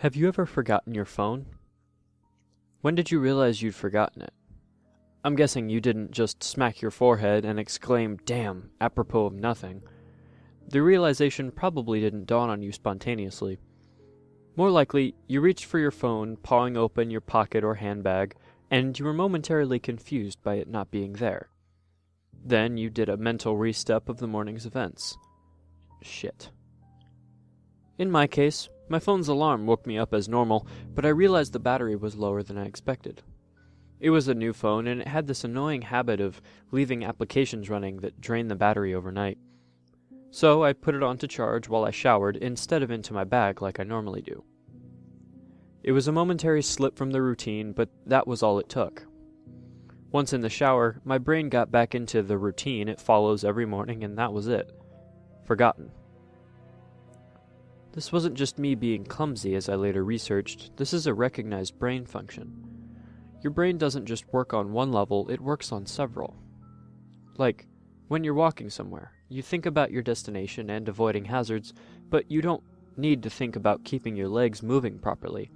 Have you ever forgotten your phone? When did you realize you'd forgotten it? I'm guessing you didn't just smack your forehead and exclaim, "Damn," apropos of nothing. The realization probably didn't dawn on you spontaneously. More likely, you reached for your phone, pawing open your pocket or handbag, and you were momentarily confused by it not being there. Then you did a mental restep of the morning's events. Shit. In my case, my phone's alarm woke me up as normal, but I realized the battery was lower than I expected. It was a new phone, and it had this annoying habit of leaving applications running that drained the battery overnight. So I put it on to charge while I showered instead of into my bag like I normally do. It was a momentary slip from the routine, but that was all it took. Once in the shower, my brain got back into the routine it follows every morning, and that was it. Forgotten. This wasn't just me being clumsy, as I later researched. This is a recognized brain function. Your brain doesn't just work on one level, it works on several. Like, when you're walking somewhere, you think about your destination and avoiding hazards, but you don't need to think about keeping your legs moving properly.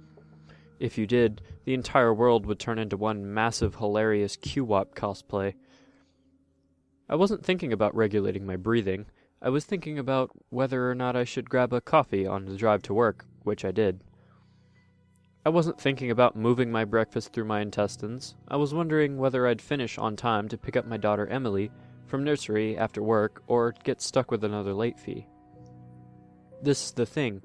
If you did, the entire world would turn into one massive, hilarious Q-Wop cosplay. I wasn't thinking about regulating my breathing. I was thinking about whether or not I should grab a coffee on the drive to work, which I did. I wasn't thinking about moving my breakfast through my intestines. I was wondering whether I'd finish on time to pick up my daughter Emily from nursery after work or get stuck with another late fee. This is the thing.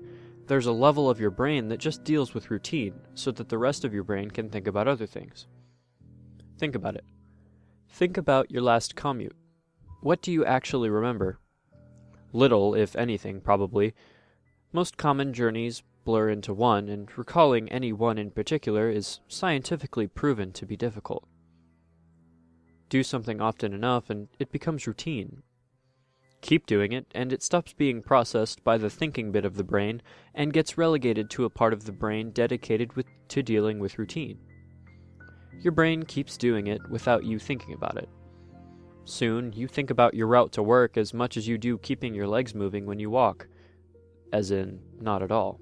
There's a level of your brain that just deals with routine so that the rest of your brain can think about other things. Think about it. Think about your last commute. What do you actually remember? Little, if anything, probably. Most common journeys blur into one, and recalling any one in particular is scientifically proven to be difficult. Do something often enough, and it becomes routine. Keep doing it, and it stops being processed by the thinking bit of the brain and gets relegated to a part of the brain dedicated to dealing with routine. Your brain keeps doing it without you thinking about it. Soon, you think about your route to work as much as you do keeping your legs moving when you walk. As in, not at all.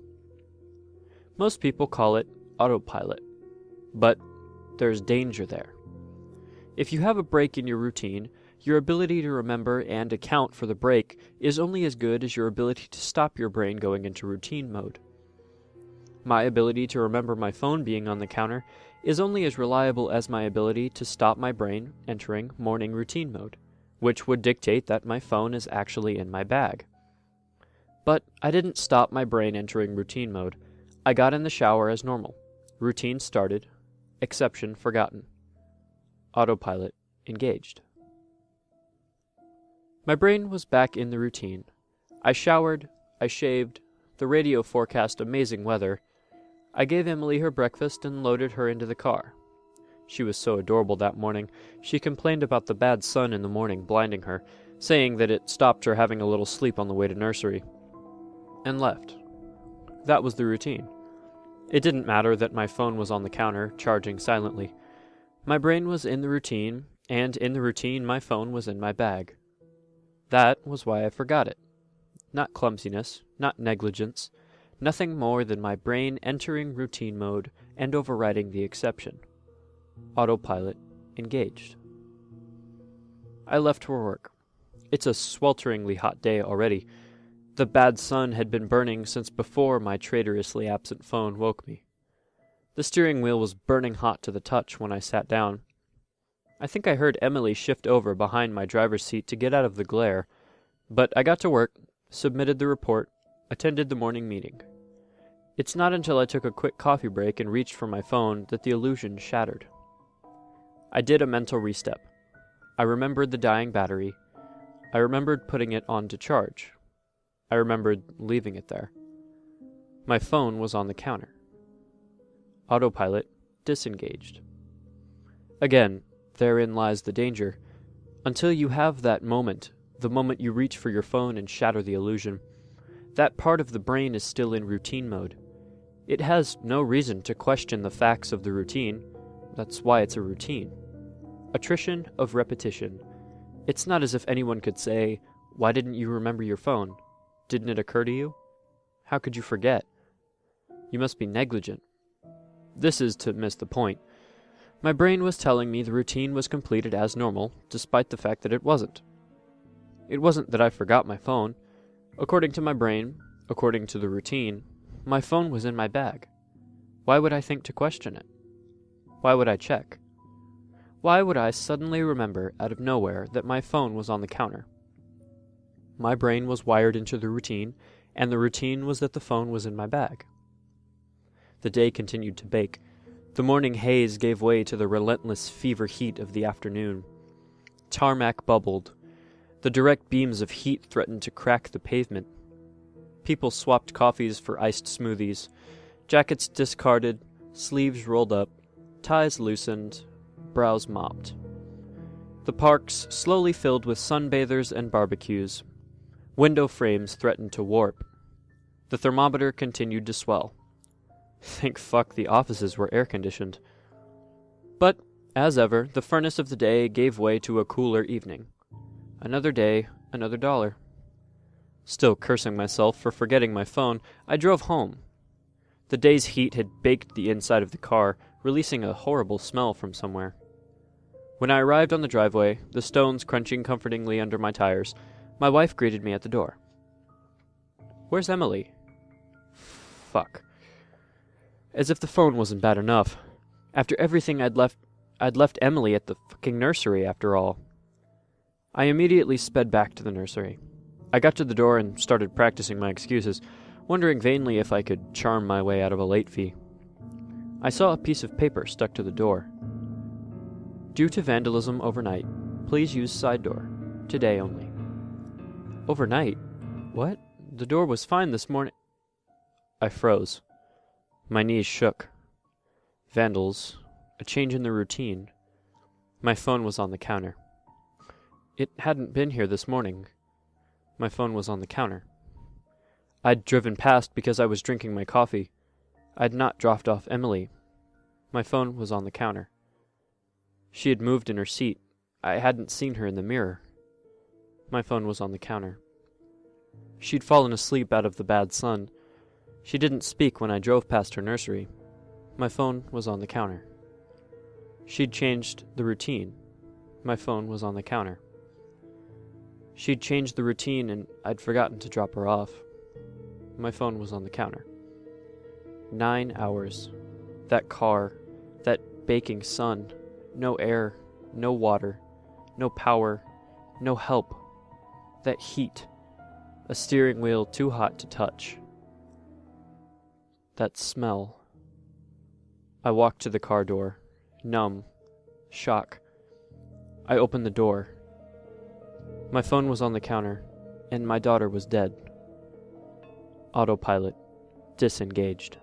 Most people call it autopilot, but there's danger there. If you have a break in your routine, your ability to remember and account for the break is only as good as your ability to stop your brain going into routine mode. My ability to remember my phone being on the counter is only as reliable as my ability to stop my brain entering morning routine mode, which would dictate that my phone is actually in my bag. But I didn't stop my brain entering routine mode. I got in the shower as normal. Routine started. Exception forgotten. Autopilot engaged. My brain was back in the routine. I showered, I shaved, the radio forecast amazing weather. I gave Emily her breakfast and loaded her into the car. She was so adorable that morning. She complained about the bad sun in the morning blinding her, saying that it stopped her having a little sleep on the way to nursery, and left. That was the routine. It didn't matter that my phone was on the counter, charging silently. My brain was in the routine, and in the routine my phone was in my bag. That was why I forgot it. Not clumsiness, not negligence, nothing more than my brain entering routine mode and overriding the exception. Autopilot engaged. I left for work. It's a swelteringly hot day already. The bad sun had been burning since before my traitorously absent phone woke me. The steering wheel was burning hot to the touch when I sat down. I think I heard Emily shift over behind my driver's seat to get out of the glare, but I got to work, submitted the report, attended the morning meeting. It's not until I took a quick coffee break and reached for my phone that the illusion shattered. I did a mental restep. I remembered the dying battery. I remembered putting it on to charge. I remembered leaving it there. My phone was on the counter. Autopilot disengaged. Again, therein lies the danger. Until you have that moment, the moment you reach for your phone and shatter the illusion, that part of the brain is still in routine mode. It has no reason to question the facts of the routine. That's why it's a routine. Attrition of repetition. It's not as if anyone could say, "Why didn't you remember your phone? Didn't it occur to you? How could you forget?" You must be negligent. This is to miss the point. My brain was telling me the routine was completed as normal, despite the fact that it wasn't. It wasn't that I forgot my phone. According to my brain, according to the routine, my phone was in my bag. Why would I think to question it? Why would I check? Why would I suddenly remember out of nowhere that my phone was on the counter? My brain was wired into the routine, and the routine was that the phone was in my bag. The day continued to bake. The morning haze gave way to the relentless fever heat of the afternoon. Tarmac bubbled. The direct beams of heat threatened to crack the pavement. People swapped coffees for iced smoothies. Jackets discarded, sleeves rolled up, ties loosened, brows mopped. The parks slowly filled with sunbathers and barbecues. Window frames threatened to warp. The thermometer continued to swell. Thank fuck the offices were air-conditioned. But, as ever, the furnace of the day gave way to a cooler evening. Another day, another dollar. Still cursing myself for forgetting my phone, I drove home. The day's heat had baked the inside of the car, releasing a horrible smell from somewhere. When I arrived on the driveway, the stones crunching comfortingly under my tires, my wife greeted me at the door. "Where's Emily?" Fuck. As if the phone wasn't bad enough. After everything I'd left Emily at the fucking nursery after all. I immediately sped back to the nursery. I got to the door and started practicing my excuses, wondering vainly if I could charm my way out of a late fee. I saw a piece of paper stuck to the door. Due to vandalism overnight, please use side door. Today only. Overnight? What? The door was fine this morning. I froze. My knees shook. Vandals. A change in the routine. My phone was on the counter. It hadn't been here this morning. My phone was on the counter. I'd driven past because I was drinking my coffee. I'd not dropped off Emily. My phone was on the counter. She had moved in her seat. I hadn't seen her in the mirror. My phone was on the counter. She'd fallen asleep out of the bad sun. She didn't speak when I drove past her nursery. My phone was on the counter. She'd changed the routine. My phone was on the counter. She'd changed the routine and I'd forgotten to drop her off. My phone was on the counter. 9 hours. That car. That baking sun. No air. No water. No power. No help. That heat. A steering wheel too hot to touch. That smell. I walked to the car door. Numb. Shock. I opened the door. My phone was on the counter, and my daughter was dead. Autopilot. Disengaged.